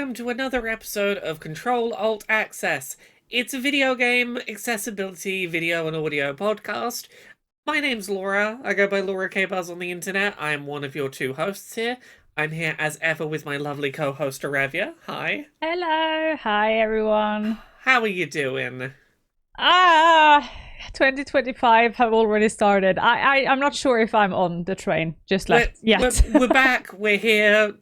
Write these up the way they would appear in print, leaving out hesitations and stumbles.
welcome to another episode of Control Alt Access. It's a video game accessibility video and audio podcast. My name's Laura. I go by Laura K. Buzz on the internet. I am one of your two hosts here. I'm here as ever with my lovely co-host Arevia. Hi. Hello, hi everyone. How are you doing? 2025 have already started. I'm not sure if I'm on the train just yet. We're back. We're here.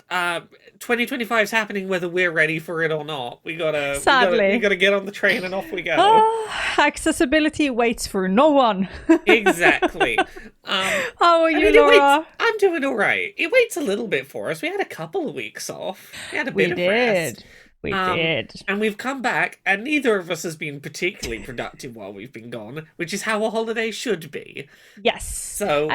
2025 is happening whether we're ready for it or not. Sadly. We gotta get on the train and off we go. Accessibility waits for no one. Exactly. How are you, Laura? I'm doing all right. It waits a little bit for us. We had a couple of weeks off. We had a bit of rest. We did. And we've come back, and neither of us has been particularly productive while we've been gone, which is how a holiday should be. Yes. So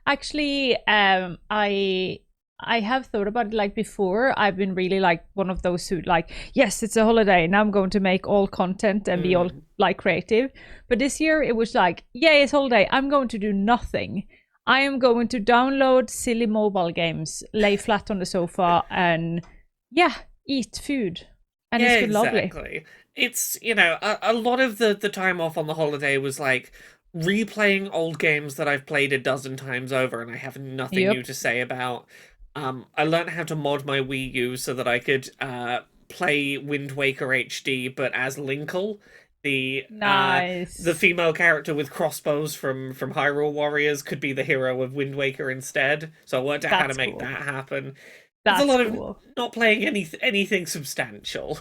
actually, I have thought about it like before. I've been really like one of those who like, yes, it's a holiday. Now I'm going to make all content and be all like creative. But this year it was like, yay, it's holiday. I'm going to do nothing. I am going to download silly mobile games, lay flat on the sofa, and eat food. And it's been exactly. lovely. It's, a lot of the time off on the holiday was like replaying old games that I've played a dozen times over and I have nothing new to say about. I learned how to mod my Wii U so that I could play Wind Waker HD, but as Linkle, the female character with crossbows from Hyrule Warriors could be the hero of Wind Waker instead. So I worked out how to make that happen. There's a lot of not playing anything substantial.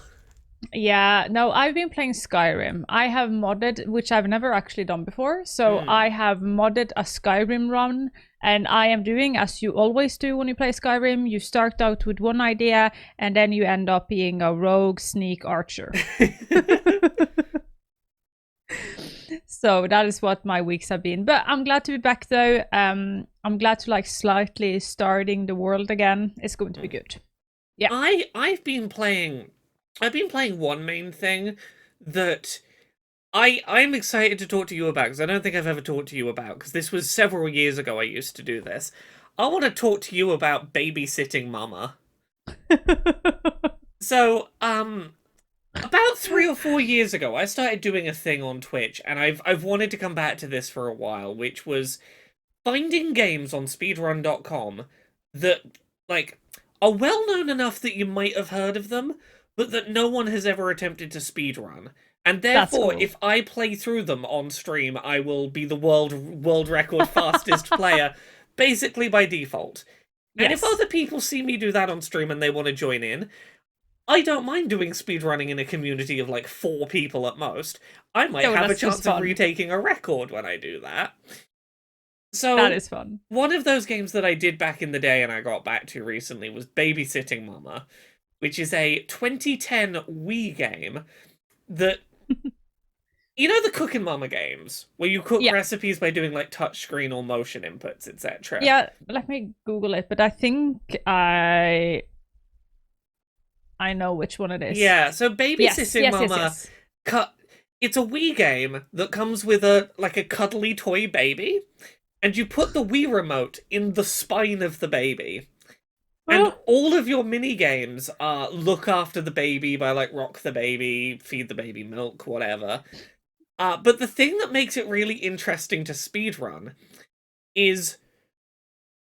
Yeah, no, I've been playing Skyrim. I have modded, which I've never actually done before. So I have modded a Skyrim run, and I am doing as you always do when you play Skyrim. You start out with one idea, and then you end up being a rogue sneak archer. So that is what my weeks have been. But I'm glad to be back, though. I'm glad to like slightly starting the world again. It's going to be good. Yeah. I've been playing one main thing that I'm excited to talk to you about, because I don't think I've ever talked to you about, because this was several years ago I used to do this. I want to talk to you about Babysitting Mama. So, about 3 or 4 years ago, I started doing a thing on Twitch, and I've wanted to come back to this for a while, which was finding games on speedrun.com that, like, are well known enough that you might have heard of them, but that no one has ever attempted to speedrun. And therefore, if I play through them on stream, I will be the world record fastest player, basically by default. And if other people see me do that on stream and they want to join in, I don't mind doing speedrunning in a community of like 4 people at most. I might have a chance of retaking a record when I do that. So that is fun. One of those games that I did back in the day and I got back to recently was Babysitting Mama, which is a 2010 Wii game that... You know the Cooking Mama games, where you cook recipes by doing like touchscreen or motion inputs, etc.? Yeah, let me Google it, but I think I know which one it is. Yeah, so Babysitting Mama, it's a Wii game that comes with a cuddly toy baby, and you put the Wii remote in the spine of the baby. And all of your mini games are look after the baby by like rock the baby, feed the baby milk, whatever. But the thing that makes it really interesting to speedrun is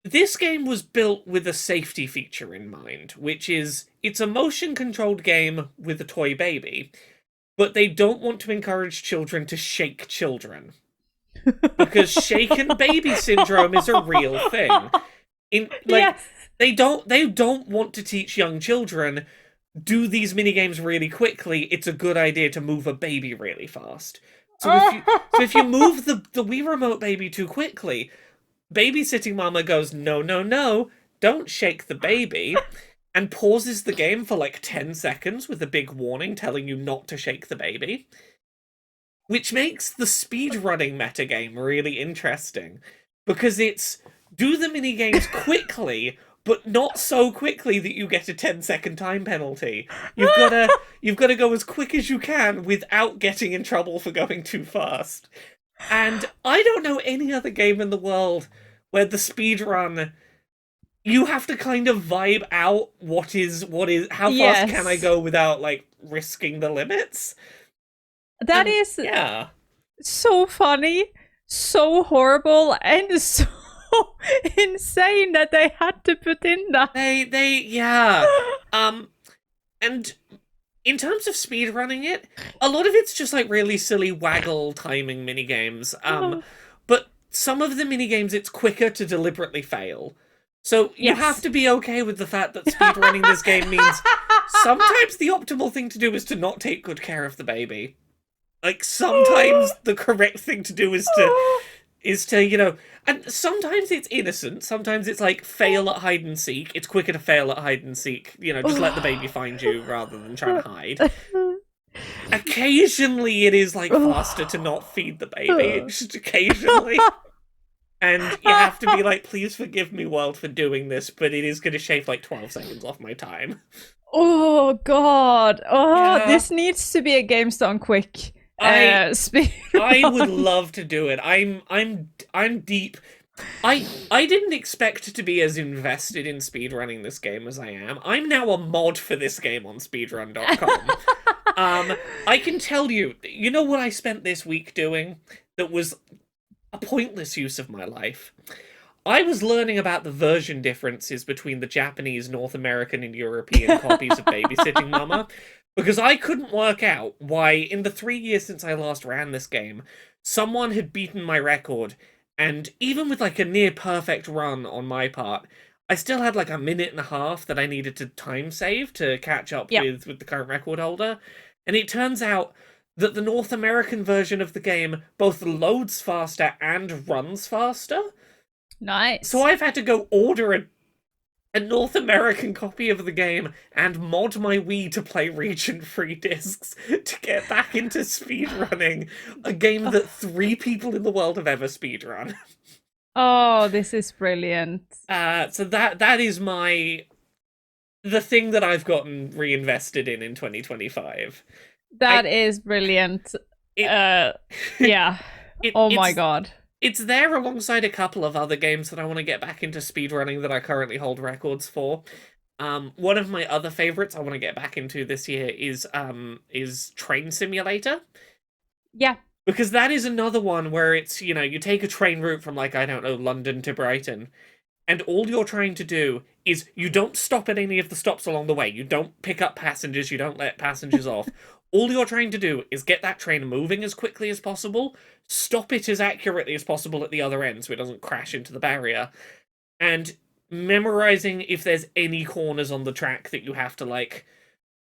this game was built with a safety feature in mind, which is it's a motion-controlled game with a toy baby, but they don't want to encourage children to shake children. Because shaken baby syndrome is a real thing. They don't want to teach young children, do these minigames really quickly, it's a good idea to move a baby really fast. So if you move the Wii Remote baby too quickly, Babysitting Mama goes, no, don't shake the baby, and pauses the game for like 10 seconds with a big warning telling you not to shake the baby. Which makes the speedrunning metagame really interesting, because it's do the minigames quickly, but not so quickly that you get a 10-second time penalty. You've got to go as quick as you can without getting in trouble for going too fast. And I don't know any other game in the world where the speedrun you have to kind of vibe out what is how fast can I Yes. go without like risking the limits. That And is yeah, so funny, so horrible, and so insane that they had to put in that. they yeah. And in terms of speedrunning it, a lot of it's just like really silly waggle timing minigames. But some of the minigames it's quicker to deliberately fail. So you have Yes. to be okay with the fact that speedrunning this game means sometimes the optimal thing to do is to not take good care of the baby. Like sometimes the correct thing to do is to, you know, and sometimes it's innocent, sometimes it's like fail at hide and seek. It's quicker to fail at hide and seek, you know, just let the baby find you rather than trying to hide. Occasionally it is like faster to not feed the baby, just occasionally. And you have to be like, please forgive me, world, for doing this, but it is going to shave like 12 seconds off my time. Oh God! Oh, Yeah. this needs to be a GameStone quick. I would Speedrun. love to do it. I'm deep. I didn't expect to be as invested in speedrunning this game as I am. I'm now a mod for this game on speedrun.com. I can tell you, you know what I spent this week doing that was a pointless use of my life? I was learning about the version differences between the Japanese, North American, and European copies of Babysitting Mama, because I couldn't work out why, in the 3 years since I last ran this game, someone had beaten my record, and even with like a near perfect run on my part, I still had like a minute and a half that I needed to time save to catch up Yep. with the current record holder. And it turns out that the North American version of the game both loads faster and runs faster. Nice. So I've had to go order a North American copy of the game and mod my Wii to play region-free discs to get back into speedrunning a game that 3 people in the world have ever speedrun. Oh, this is brilliant. So that is the thing that I've gotten reinvested in 2025. That is brilliant. It, Yeah. Oh my God. It's there alongside a couple of other games that I want to get back into speedrunning that I currently hold records for. One of my other favorites I want to get back into this year is Train Simulator. Yeah. Because that is another one where it's, you know, you take a train route from, like, I don't know, London to Brighton, and all you're trying to do is you don't stop at any of the stops along the way. You don't pick up passengers, you don't let passengers off. All you're trying to do is get that train moving as quickly as possible, stop it as accurately as possible at the other end so it doesn't crash into the barrier, and memorizing if there's any corners on the track that you have to, like,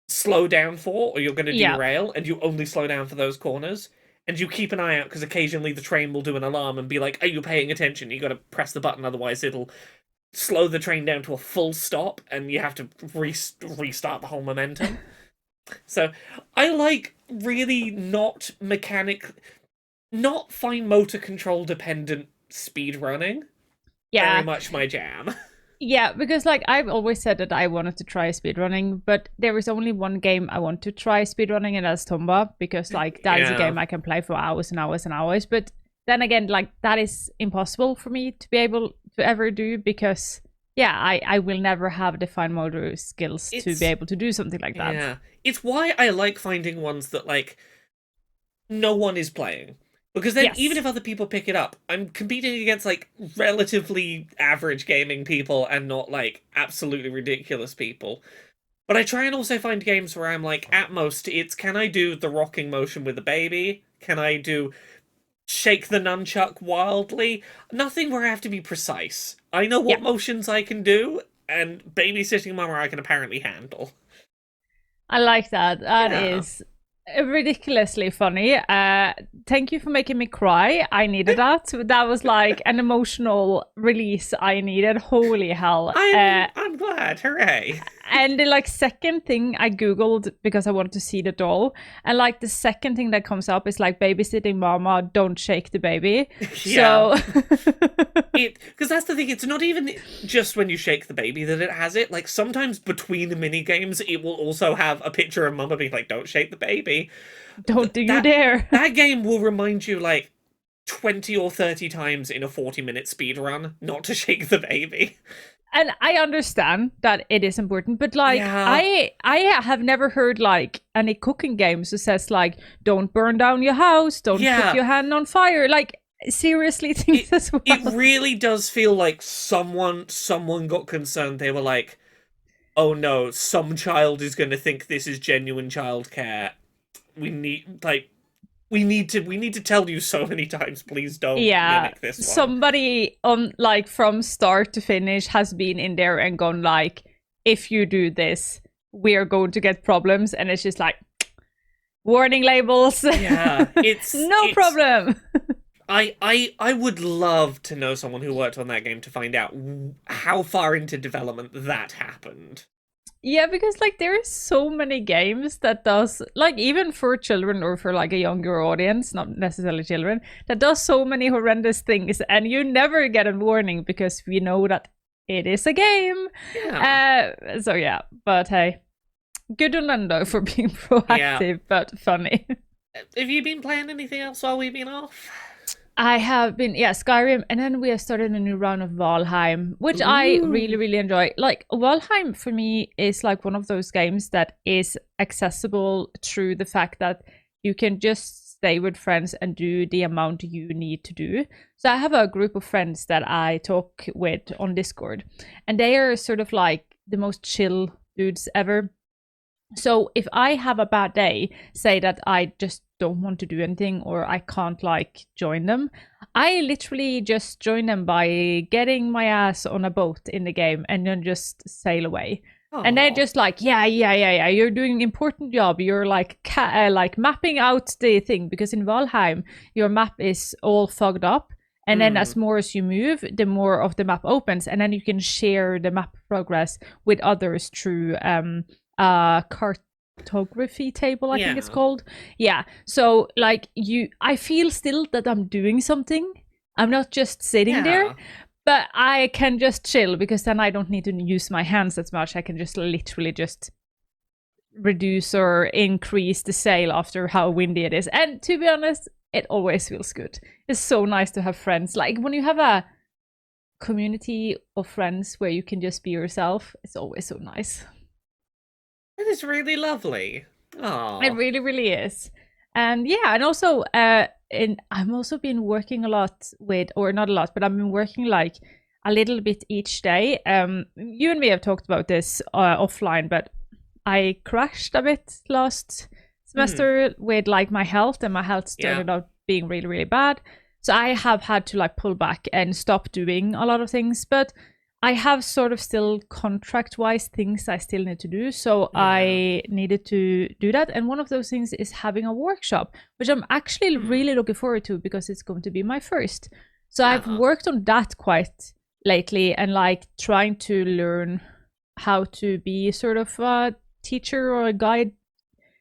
slow down for, or you're going to derail, and you only slow down for those corners. And you keep an eye out, because occasionally the train will do an alarm and be like, are you paying attention? You got to press the button, otherwise it'll slow the train down to a full stop, and you have to restart the whole momentum. So, I like really not fine motor control dependent speed running. Yeah. Very much my jam. Yeah, because like I've always said that I wanted to try speedrunning, but there is only one game I want to try speedrunning, and that's Tomba, because like that is a game I can play for hours and hours and hours. But then again, like that is impossible for me to be able to ever do, because I will never have the fine motor skills to be able to do something like that. Yeah. It's why I like finding ones that like no one is playing. Because then, even if other people pick it up, I'm competing against, like, relatively average gaming people and not, like, absolutely ridiculous people. But I try and also find games where I'm, like, at most, it's can I do the rocking motion with the baby? Can I do shake the nunchuck wildly? Nothing where I have to be precise. I know what motions I can do, and Babysitting Mama I can apparently handle. I like that. That is ridiculously funny. Thank you for making me cry. I needed that. That was like an emotional release I needed. Holy hell. I'm glad. Hooray. And the like second thing I googled, because I wanted to see the doll, and like the second thing that comes up is like Babysitting Mama, don't shake the baby. Yeah. So because that's the thing, it's not even just when you shake the baby that it has it. Like sometimes between the mini games it will also have a picture of Mama being like, don't shake the baby. Don't you dare. That game will remind you, like, 20 or 30 times in a 40-minute speedrun not to shake the baby. And I understand that it is important, but like Yeah. I have never heard like any cooking games that says like don't burn down your house, don't put your hand on fire. Like seriously things as well. It really does feel like someone got concerned. They were like, oh no, some child is going to think this is genuine childcare. We need to tell you so many times, please don't mimic this one. Somebody on like from start to finish has been in there and gone like, if you do this, we are going to get problems, and it's just like warning labels. Yeah, it's problem. I would love to know someone who worked on that game to find out how far into development that happened. Yeah, because like there are so many games that does like even for children or for like a younger audience, not necessarily children, that does so many horrendous things, and you never get a warning because we know that it is a game. Yeah. So yeah, but hey, good on them though for being proactive, but funny. Have you been playing anything else while we've been off? I have been, Skyrim, and then we have started a new round of Valheim, which I really, really enjoy. Like, Valheim, for me, is like one of those games that is accessible through the fact that you can just stay with friends and do the amount you need to do. So I have a group of friends that I talk with on Discord, and they are sort of like the most chill dudes ever. So if I have a bad day, say that I just don't want to do anything or I can't like join them, I literally just join them by getting my ass on a boat in the game and then just sail away. Aww. And they're just like, yeah, you're doing an important job. You're like like mapping out the thing, because in Valheim your map is all fogged up. And then as more as you move, the more of the map opens, and then you can share the map progress with others through cartography table, I think it's called. Yeah, so like I feel still that I'm doing something. I'm not just sitting there, but I can just chill, because then I don't need to use my hands as much. I can just literally just reduce or increase the sail after how windy it is. And to be honest, it always feels good. It's so nice to have friends. Like when you have a community of friends where you can just be yourself, it's always so nice. It is really lovely. Aww. It really, really is. And yeah, and also I've also been working a lot with, or not a lot, but I've been working like a little bit each day. You and me have talked about this offline, but I crashed a bit last semester with like my health, and my health started out being really, really bad. So I have had to like pull back and stop doing a lot of things, but I have sort of still contract-wise things I still need to do. So I needed to do that. And one of those things is having a workshop, which I'm actually really looking forward to, because it's going to be my first. So I've worked on that quite lately, and like trying to learn how to be sort of a teacher or a guide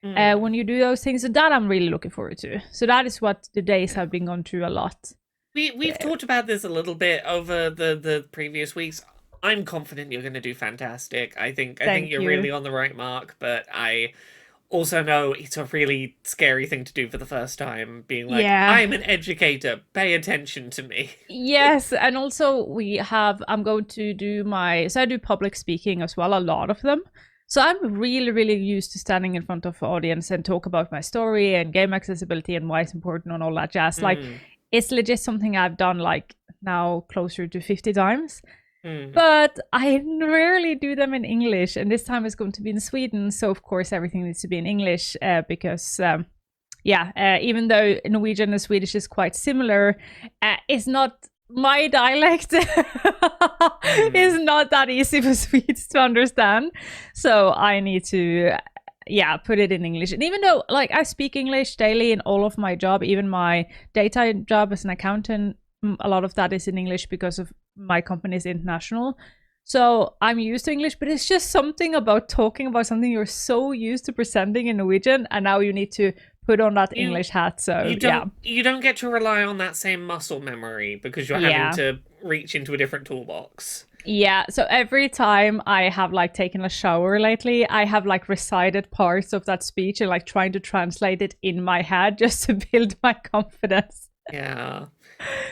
when you do those things. So that I'm really looking forward to. So that is what the days have been gone through a lot. We've talked about this a little bit over the previous weeks. I'm confident you're going to do fantastic. I think you're really on the right mark, but I also know it's a really scary thing to do for the first time, being like, I'm an educator, pay attention to me. Yes, and also I'm going to do I do public speaking as well, a lot of them. So I'm really, really used to standing in front of an audience and talk about my story and game accessibility and why it's important and all that jazz. Like, it's legit something I've done like now closer to 50 times. But I rarely do them in English, and this time it's going to be in Sweden, so of course everything needs to be in English, because even though Norwegian and Swedish is quite similar, it's not my dialect is not that easy for Swedes to understand, so I need to put it in English. And even though like I speak English daily in all of my job, even my daytime job as an accountant, a lot of that is in English because of my company is international. So I'm used to English, but it's just something about talking about something you're so used to presenting in Norwegian, and now you need to put on that English hat. So you don't get to rely on that same muscle memory because you're having to reach into a different toolbox. Yeah, so every time I have like taken a shower lately, I have like recited parts of that speech and like trying to translate it in my head just to build my confidence. Yeah.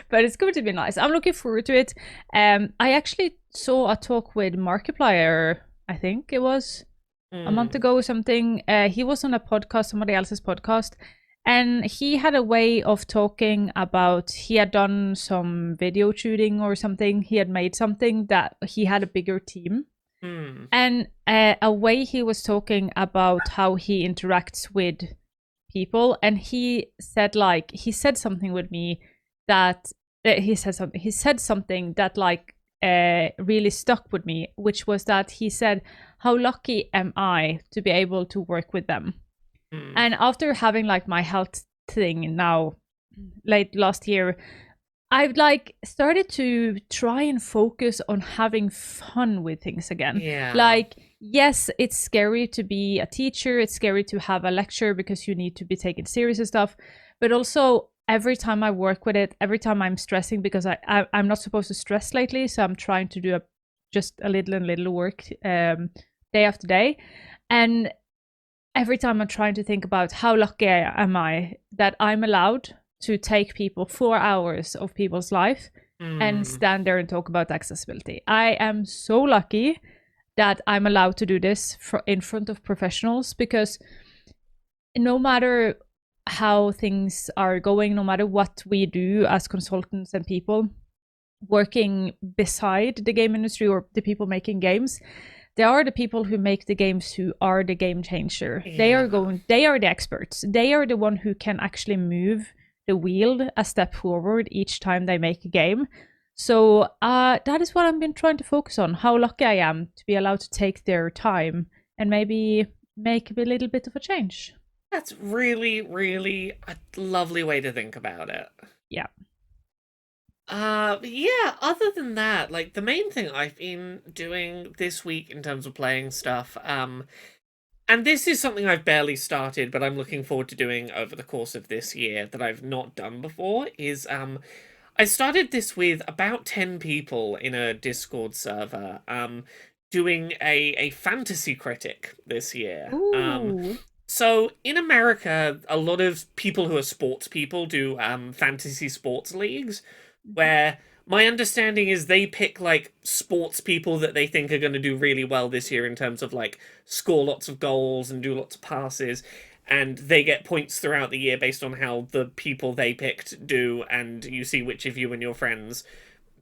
But it's going to be nice. I'm looking forward to it. I actually saw a talk with Markiplier, I think it was a month Mm. ago or something. He was on a podcast, somebody else's podcast, and he had a way of talking about he had done some video shooting or something. He had made something that he had a bigger team. Mm. And a way he was talking about how he interacts with people, and he said something with me that he said something that like really stuck with me, which was that he said, "How lucky am I to be able to work with them?" Mm. And after having like my health thing now, late last year, I've like started to try and focus on having fun with things again. Yeah. Like, yes, it's scary to be a teacher, it's scary to have a lecture because you need to be taken serious and stuff. But also, every time I work with it, every time I'm stressing because I'm not supposed to stress lately, so I'm trying to do just a little and little work day after day. And every time I'm trying to think about how lucky am I that I'm allowed to take people 4 hours of people's life and Mm. stand there and talk about accessibility. I am so lucky that I'm allowed to do this in front of professionals, because no matter how things are going, no matter what we do as consultants and people working beside the game industry or the people making games, they are the people who make the games who are the game changer. They are Yeah. the experts. They are the one who can actually move the wheel a step forward each time they make a game. So that is what I've been trying to focus on. How lucky I am to be allowed to take their time and maybe make a little bit of a change. That's really, really a lovely way to think about it. Yeah. Yeah, other than that, like the main thing I've been doing this week in terms of playing stuff, and this is something I've barely started, but I'm looking forward to doing over the course of this year that I've not done before, is I started this with about 10 people in a Discord server, doing a fantasy critic this year. Ooh. So in America, a lot of people who are sports people do fantasy sports leagues, where my understanding is they pick like sports people that they think are going to do really well this year in terms of like score lots of goals and do lots of passes, and they get points throughout the year based on how the people they picked do, and you see which of you and your friends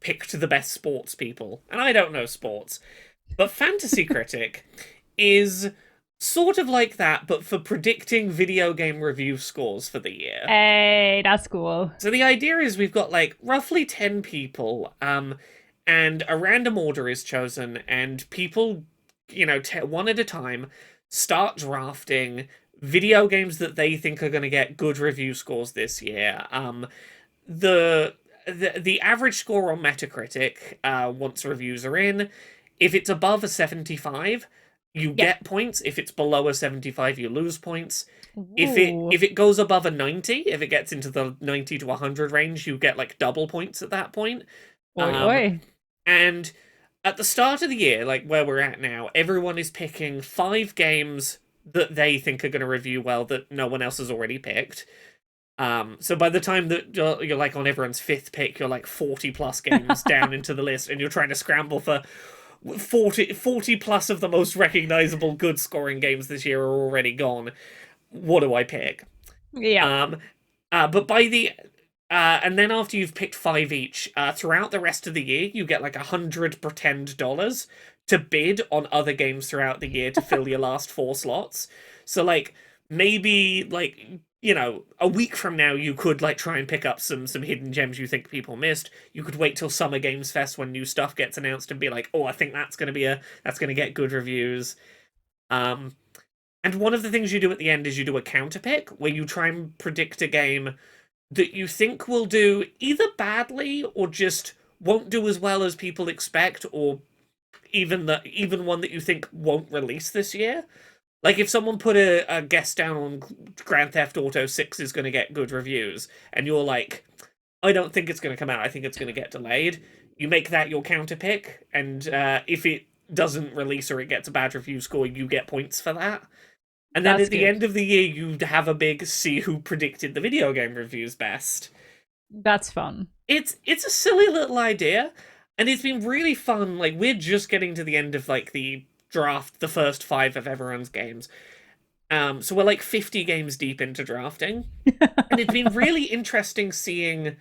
picked the best sports people. And I don't know sports, but Fantasy Critic is sort of like that, but for predicting video game review scores for the year. Hey, that's cool. So the idea is we've got like roughly 10 people, and a random order is chosen, and people, one at a time, start drafting video games that they think are going to get good review scores this year. The the average score on Metacritic, once reviews are in, if it's above a 75, you Yeah. get points. If it's below a 75, you lose points. Ooh. If it goes above a 90, if it gets into the 90 to 100 range, you get like double points at that point. Oi, Um oi. and at the start of the year, like where we're at now, everyone is picking 5 games that they think are going to review well that no one else has already picked. So by the time that you're like on everyone's fifth pick, you're like 40 plus games down into the list, and you're trying to scramble for 40 plus of the most recognizable good scoring games this year are already gone. What do I pick? Yeah. Um, but by the and then after you've picked 5 each, throughout the rest of the year, you get like 100 pretend dollars to bid on other games throughout the year to fill your last 4 slots. So like maybe like a week from now you could like try and pick up some hidden gems you think people missed. You could wait till Summer Games Fest when new stuff gets announced and be like, oh, I think that's gonna get good reviews. Um, and one of the things you do at the end is you do a counter pick where you try and predict a game that you think will do either badly or just won't do as well as people expect, or even one that you think won't release this year. Like if someone put a guess down on Grand Theft Auto 6 is going to get good reviews, and you're like, I don't think it's going to come out, I think it's going to get delayed, you make that your counter pick, and if it doesn't release or it gets a bad review score, you get points for that. And then That's at the good. end of the year, you have a big see who predicted the video game reviews best. That's fun. It's a silly little idea, and it's been really fun. Like we're just getting to the end of like the draft, the first 5 of everyone's games. So we're like 50 games deep into drafting, and it's been really interesting seeing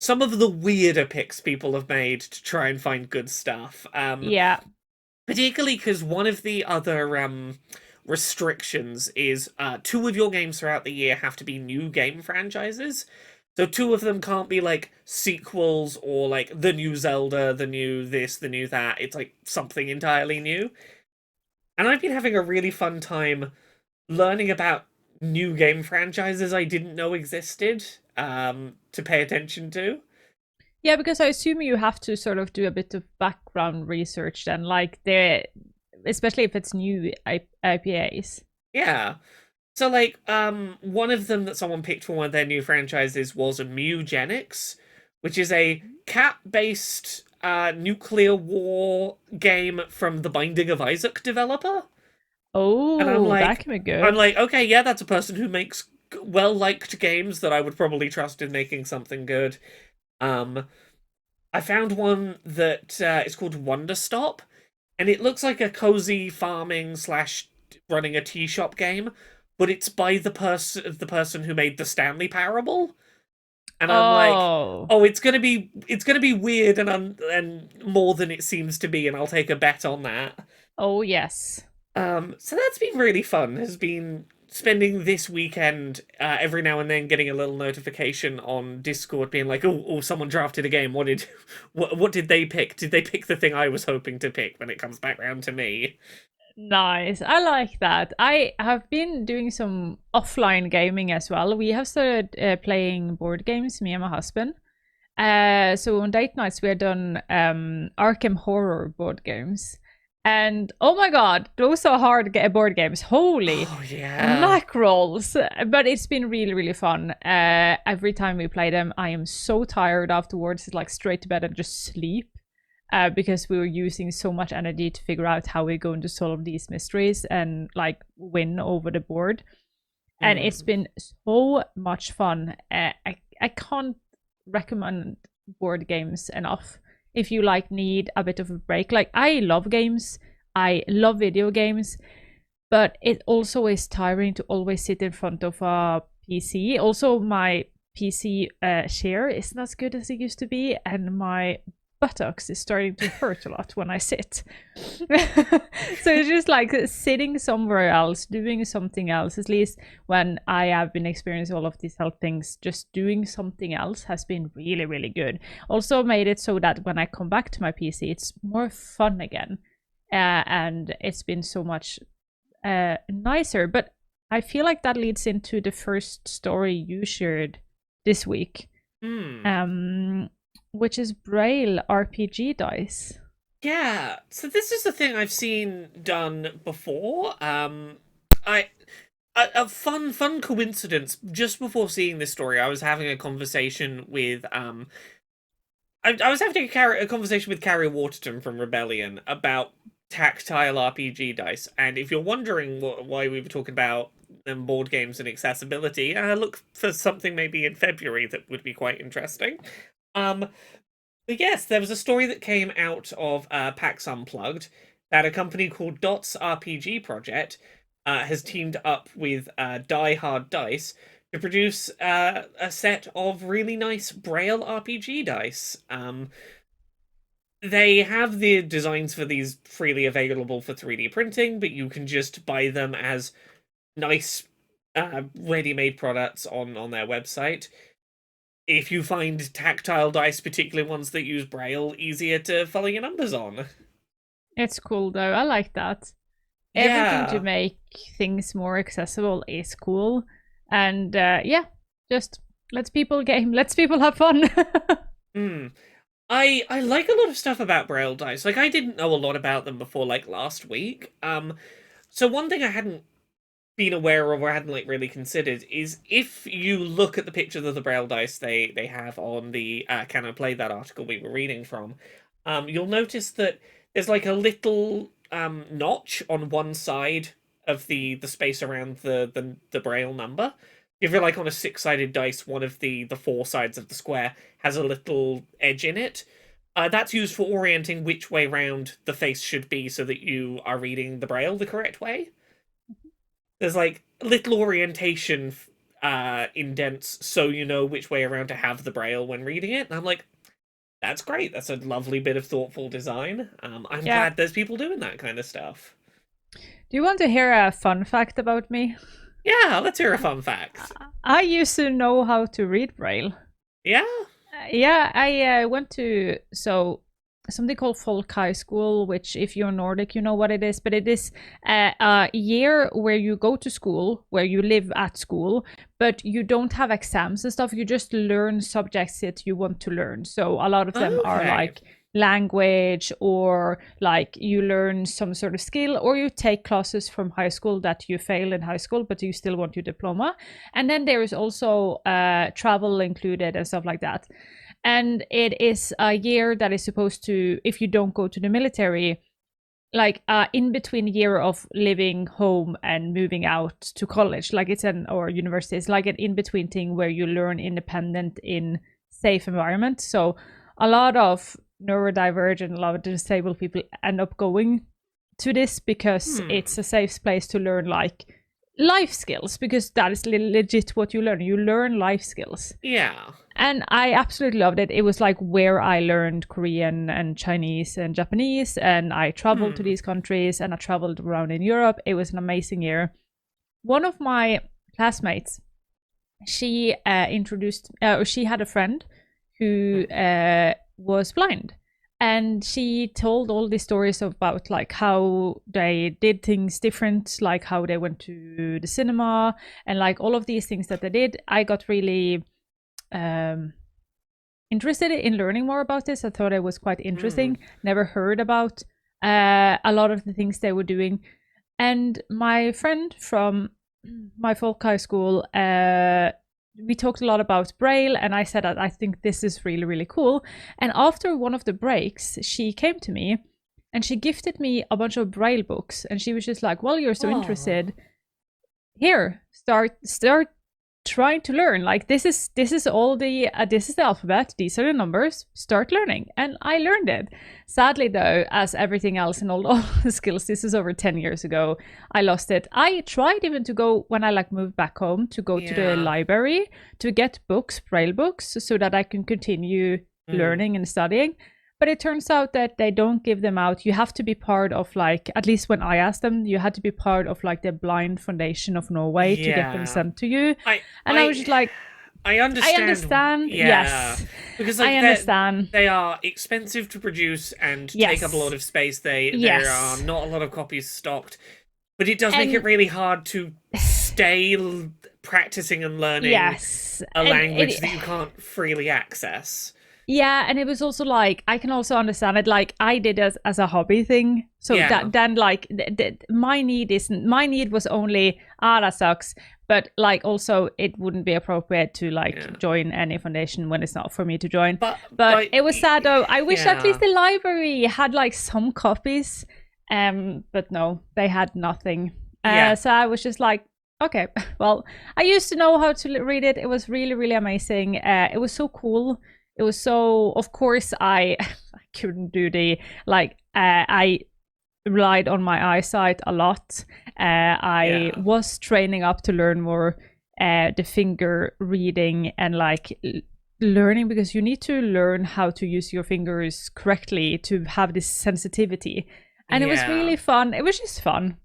some of the weirder picks people have made to try and find good stuff. Yeah. Particularly because one of the other restrictions is 2 of your games throughout the year have to be new game franchises. So 2 of them can't be like sequels or like the new Zelda, the new this, the new that. It's like something entirely new. And I've been having a really fun time learning about new game franchises I didn't know existed to pay attention to. Yeah, because I assume you have to sort of do a bit of background research then, like there, especially if it's new IPAs. Yeah. So like one of them that someone picked for one of their new franchises was Mugenics, which is a cat-based nuclear war game from the Binding of Isaac developer. And Oh, that can be I'm good. like, okay, yeah, that's a person who makes well-liked games that I would probably trust in making something good. Um I found one that is called Wonder Stop, and it looks like a cozy farming slash running a tea shop game, but it's by the person who made the Stanley Parable, and I'm like, Oh, oh, it's gonna be weird and more than it seems to be, and I'll take a bet on that. oh yes. So that's been really fun. Has been spending this weekend every now and then getting a little notification on Discord being like, oh, someone drafted a game. What did they pick? Did they pick the thing I was hoping to pick when it comes back round to me? Nice. I like that. I have been doing some offline gaming as well. We have started playing board games, me and my husband. So on date nights we have done Arkham Horror board games. And oh my god, those are hard board games. Holy Oh yeah. mackerels. But it's been really, really fun. Every time we play them, I am so tired afterwards. It's like straight to bed and just sleep. Because we were using so much energy to figure out how we're going to solve these mysteries and like win over the board. And it's Mm. been so much fun. I can't recommend board games enough if you like need a bit of a break. Like I love games, I love video games, but it also is tiring to always sit in front of a PC. Also, my PC share isn't as good as it used to be, and my buttocks is starting to hurt a lot when I sit. So it's just like sitting somewhere else, doing something else. At least when I have been experiencing all of these health things, just doing something else has been really, really good. Also made it so that when I come back to my PC, it's more fun again. And it's been so much nicer. But I feel like that leads into the first story you shared this week, Hmm. which is Braille RPG dice. Yeah. So this is the thing I've seen done before. I a fun coincidence. Just before seeing this story, I was having a conversation with I was having a conversation with Carrie Waterton from Rebellion about tactile RPG dice, and if you're wondering why we were talking about board games and accessibility, look for something maybe in February that would be quite interesting. Um, but yes, there was a story that came out of PAX Unplugged that a company called Dots RPG Project has teamed up with Die Hard Dice to produce a set of really nice Braille RPG dice. They have the designs for these freely available for 3D printing, but you can just buy them as nice ready-made products on their website. If you find tactile dice, particularly ones that use Braille, easier to follow your numbers on. It's cool though. I like that. Everything to Yeah. make things more accessible is cool. And yeah, just let's people game. Let's people have fun. Hmm. I like a lot of stuff about Braille dice. Like I didn't know a lot about them before like last week. So one thing I hadn't been aware of or hadn't like really considered is if you look at the pictures of the Braille dice they have on the Can I Play That article we were reading from, you'll notice that there's like a little notch on one side of the space around the Braille number. If you're like on a 6-sided dice, one of the 4 sides of the square has a little edge in it. That's used for orienting which way round the face should be so that you are reading the Braille the correct way. There's like little orientation indents so you know which way around to have the Braille when reading it. And I'm like, that's great. That's a lovely bit of thoughtful design. I'm glad there's people doing that kind of stuff. Do you want to hear a fun fact about me? Yeah, let's hear a fun fact. I used to know how to read Braille. Yeah? Yeah, I went to something called Folk High School, which if you're Nordic, you know what it is. But it is a year where you go to school, where you live at school, but you don't have exams and stuff. You just learn subjects that you want to learn. So a lot of them are like language, or like you learn some sort of skill, or you take classes from high school that you fail in high school but you still want your diploma. And then there is also travel included and stuff like that. And it is a year that is supposed to, if you don't go to the military, like in between year of living home and moving out to college, like or university, it's like an in between thing where you learn independent in safe environment. So a lot of neurodivergent, a lot of disabled people end up going to this because it's a safe place to learn like life skills, because that is legit what you learn. You learn life skills. Yeah. And I absolutely loved it. It was like where I learned Korean and Chinese and Japanese, and I traveled to these countries, and I traveled around in Europe. It was an amazing year. One of my classmates, she she had a friend who was blind, and she told all these stories about like how they did things different, like how they went to the cinema and like all of these things that they did. I got really interested in learning more about this. I thought it was quite interesting. Never heard about a lot of the things they were doing. And my friend from my folk high school, we talked a lot about Braille, and I said that I think this is really, really cool. And after one of the breaks, she came to me and she gifted me a bunch of Braille books. And she was just like, well, you're so interested. Here, start trying to learn. Like this is all the this is the alphabet, these are the numbers, start learning. And I learned it. Sadly though, as everything else in all the skills, this is over 10 years ago, I lost it. I tried even to go, when I like moved back home, to go to the library to get books, Braille books, so that I can continue learning and studying. But it turns out that they don't give them out. You have to be part of, like, at least when I asked them, you had to be part of like the Blind Foundation of Norway to get them sent to you. I was just like, I understand. Yes. Because I understand. They are expensive to produce and take up a lot of space. There are not a lot of copies stocked. But it does make it really hard to stay practicing and learning a language that you can't freely access. Yeah, and it was also like, I can also understand it. Like I did as a hobby thing. So that then like my need was only, that sucks. But like also it wouldn't be appropriate to like join any foundation when it's not for me to join. But it was sad though. I wish at least the library had like some copies. But no, they had nothing. So I was just like, okay, well, I used to know how to read it. It was really, really amazing. It was so cool. It was so, of course, I couldn't do I relied on my eyesight a lot. I was training up to learn more the finger reading and like learning, because you need to learn how to use your fingers correctly to have this sensitivity. And it was really fun. It was just fun.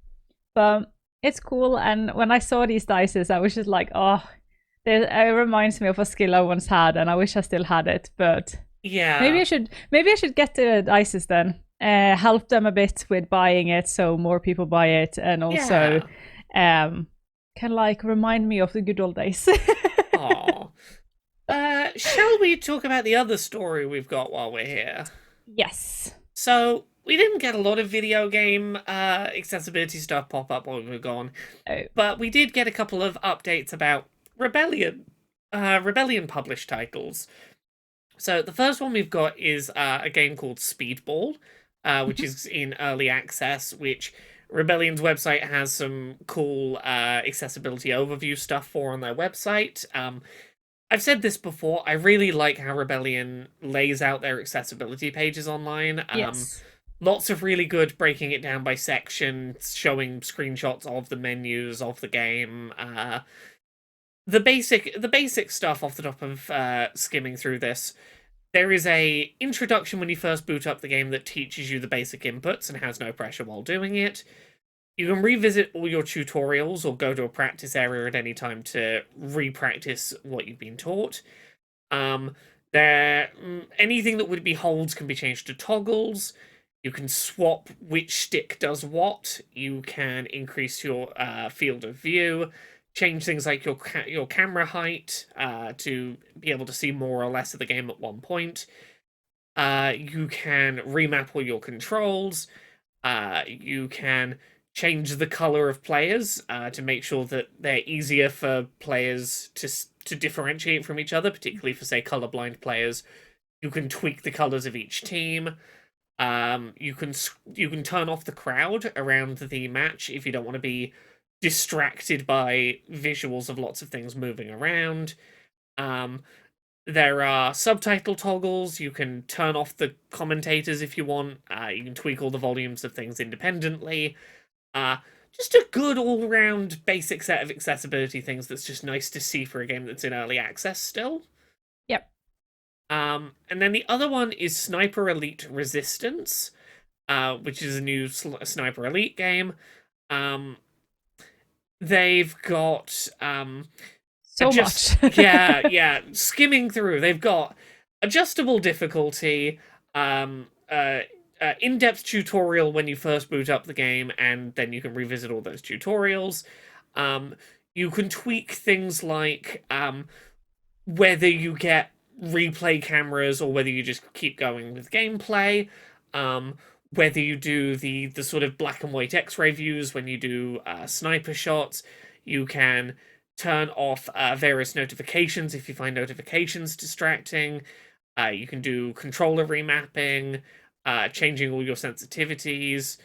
But it's cool. And when I saw these dices, I was just like, oh, it reminds me of a skill I once had, and I wish I still had it. But maybe I should get the dices then. Help them a bit with buying it, so more people buy it, and also can like remind me of the good old days. Aww. Shall we talk about the other story we've got while we're here? Yes. So we didn't get a lot of video game accessibility stuff pop up while we were gone, but we did get a couple of updates about Rebellion published titles. So the first one we've got is a game called Speedball, which is in early access, which Rebellion's website has some cool accessibility overview stuff on their website. I've said this before, I really like how Rebellion lays out their accessibility pages online. Yes. Lots of really good breaking it down by section, showing screenshots of the menus of the game. The basic stuff off the top of skimming through this. There is a introduction when you first boot up the game that teaches you the basic inputs and has no pressure while doing it. You can revisit all your tutorials or go to a practice area at any time to re-practice what you've been taught. Anything that would be holds can be changed to toggles. You can swap which stick does what. You can increase your field of view, change things like your camera height to be able to see more or less of the game at one point. You can remap all your controls. You can change the color of players to make sure that they're easier for players to differentiate from each other, particularly for, say, colorblind players. You can tweak the colors of each team. You can turn off the crowd around the match if you don't want to be distracted by visuals of lots of things moving around. There are subtitle toggles. You can turn off the commentators if you want. You can tweak all the volumes of things independently. Just a good all-round basic set of accessibility things that's just nice to see for a game that's in early access still. Yep. And then the other one is Sniper Elite Resistance, which is a new Sniper Elite game. They've got so much. yeah, skimming through. They've got adjustable difficulty, in-depth tutorial when you first boot up the game, and then you can revisit all those tutorials. You can tweak things like whether you get replay cameras or whether you just keep going with gameplay. Whether you do the sort of black and white X-ray views when you do sniper shots. You can turn off various notifications if you find notifications distracting. You can do controller remapping, changing all your sensitivities.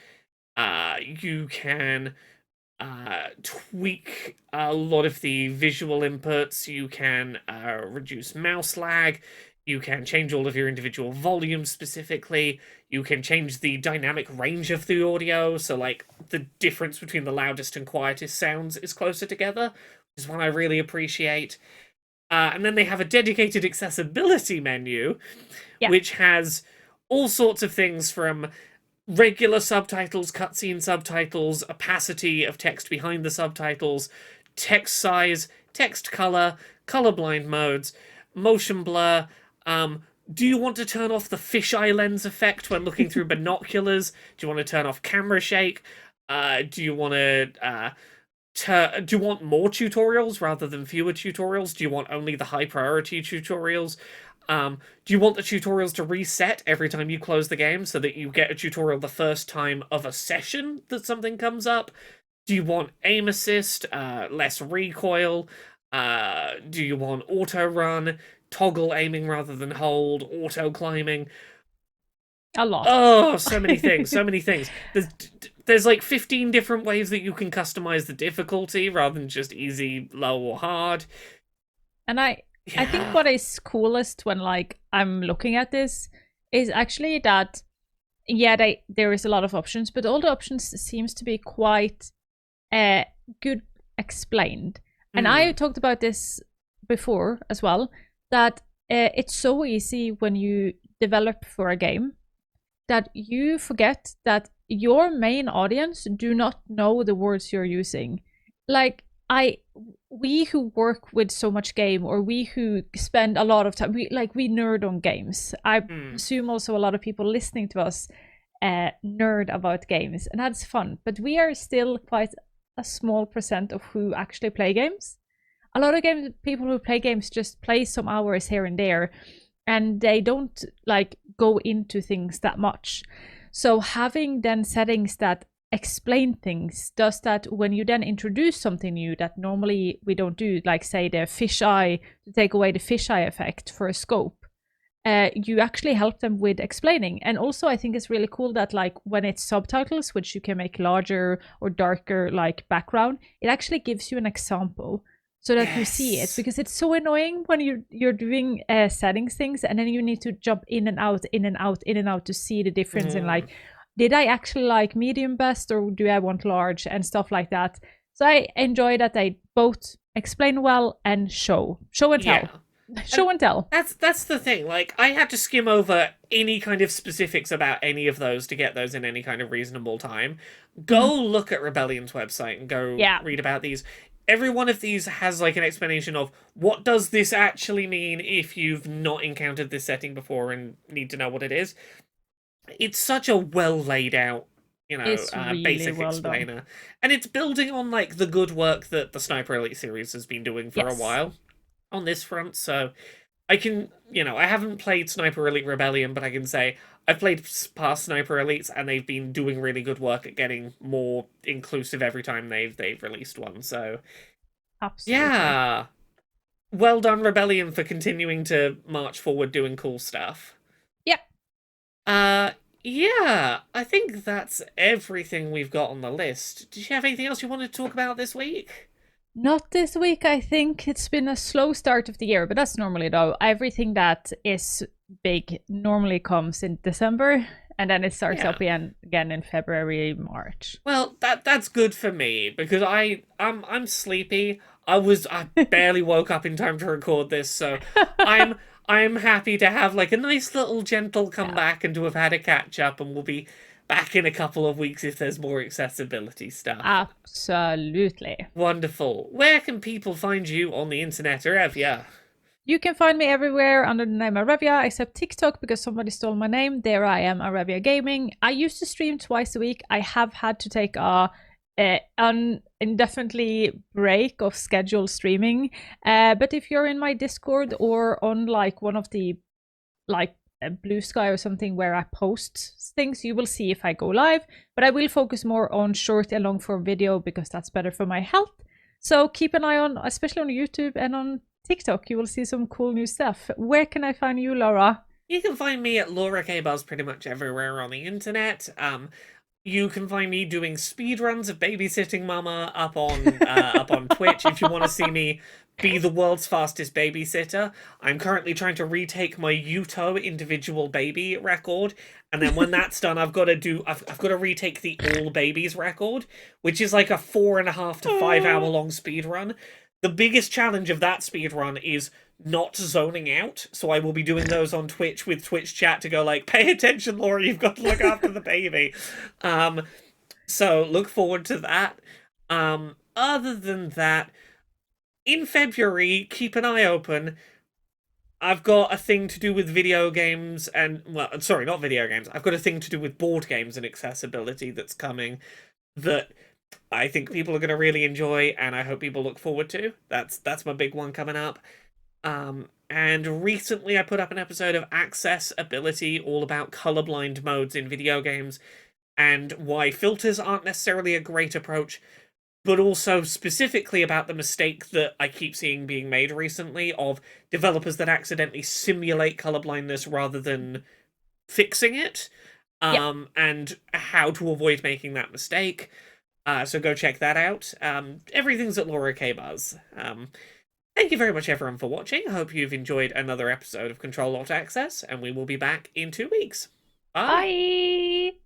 You can tweak a lot of the visual inputs. You can reduce mouse lag. You can change all of your individual volumes specifically. You can change the dynamic range of the audio, so like the difference between the loudest and quietest sounds is closer together, which is one I really appreciate. And then they have a dedicated accessibility menu, which has all sorts of things from regular subtitles, cutscene subtitles, opacity of text behind the subtitles, text size, text color, colorblind modes, motion blur. Do you want to turn off the fisheye lens effect when looking through binoculars? Do you want to turn off camera shake? Do you want to do you want more tutorials rather than fewer tutorials? Do you want only the high priority tutorials? Do you want the tutorials to reset every time you close the game so that you get a tutorial the first time of a session that something comes up? Do you want aim assist, less recoil? Do you want auto run, toggle aiming rather than hold, auto climbing? A lot. Oh, so many things, so many things. There's like 15 different ways that you can customize the difficulty rather than just easy, low, or hard. And I think what is coolest when like I'm looking at this is actually that there is a lot of options, but all the options seems to be quite good explained. And I talked about this before as well, that it's so easy when you develop for a game that you forget that your main audience do not know the words you're using. Like we who work with so much game, or we who spend a lot of time, we nerd on games. I assume also a lot of people listening to us nerd about games, and that's fun. But we are still quite a small percent of who actually play games. A lot of people who play games just play some hours here and there, and they don't like go into things that much. So having then settings that explain things does that when you then introduce something new that normally we don't do, like say the fisheye, to take away the fisheye effect for a scope. you actually help them with explaining. And also I think it's really cool that like when it's subtitles, which you can make larger or darker like background, it actually gives you an example so that you see it, because it's so annoying when you're doing settings things and then you need to jump in and out, in and out, in and out to see the difference in like, did I actually like medium best or do I want large and stuff like that. So I enjoy that they both explain well and show and tell. Show and tell. That's the thing. Like, I had to skim over any kind of specifics about any of those to get those in any kind of reasonable time. Go look at Rebellion's website and go read about these. Every one of these has like an explanation of what does this actually mean if you've not encountered this setting before and need to know what it is. It's such a well laid out, really basic well explainer. Done. And it's building on like the good work that the Sniper Elite series has been doing for a while on this front. So I can, I haven't played Sniper Elite Rebellion, but I can say I've played past Sniper Elites and they've been doing really good work at getting more inclusive every time they've released one. So absolutely. Yeah. Well done, Rebellion, for continuing to march forward doing cool stuff. Yeah, I think that's everything we've got on the list. Did you have anything else you wanted to talk about this week? Not this week. I think it's been a slow start of the year, but that's normally though. Everything that is big normally comes in December, and then it starts up again in February, March. Well, that's good for me because I'm sleepy. I barely woke up in time to record this, so I'm happy to have like a nice little gentle comeback and to have had a catch up, and we'll be back in a couple of weeks if there's more accessibility stuff. Absolutely. Wonderful. Where can people find you on the internet, Arevia? You can find me everywhere under the name Arevia, except TikTok because somebody stole my name. There I am, Arevia Gaming. I used to stream twice a week. I have had to take an indefinitely break of scheduled streaming. But if you're in my Discord or on like one of the like Blue Sky or something where I post things, you will see if I go live. But I will focus more on short and long form video because that's better for my health. So keep an eye on, especially on YouTube and on TikTok. You will see some cool new stuff. Where can I find you, Laura? You can find me at Laura K Buzz pretty much everywhere on the internet. You can find me doing speedruns of Babysitting Mama up on Twitch if you want to see me be the world's fastest babysitter. I'm currently trying to retake my Yuto individual baby record, and then when that's done, I've got to retake the all babies record, which is like a 4.5 to 5 hour long speedrun. The biggest challenge of that speedrun is not zoning out, so I will be doing those on Twitch with Twitch chat to go like, pay attention, Laura, you've got to look after the baby. So look forward to that. Other than that, in February, keep an eye open. I've got a thing to do with video games and, well, sorry, not video games. I've got a thing to do with board games and accessibility that's coming that I think people are going to really enjoy, and I hope people look forward to. That's my big one coming up. And recently I put up an episode of Accessibility, all about colorblind modes in video games, and why filters aren't necessarily a great approach, but also specifically about the mistake that I keep seeing being made recently of developers that accidentally simulate colorblindness rather than fixing it, and how to avoid making that mistake. So go check that out. Everything's at Laura K Buzz. Thank you very much, everyone, for watching. I hope you've enjoyed another episode of Ctrl Alt Access, and we will be back in 2 weeks. Bye! Bye!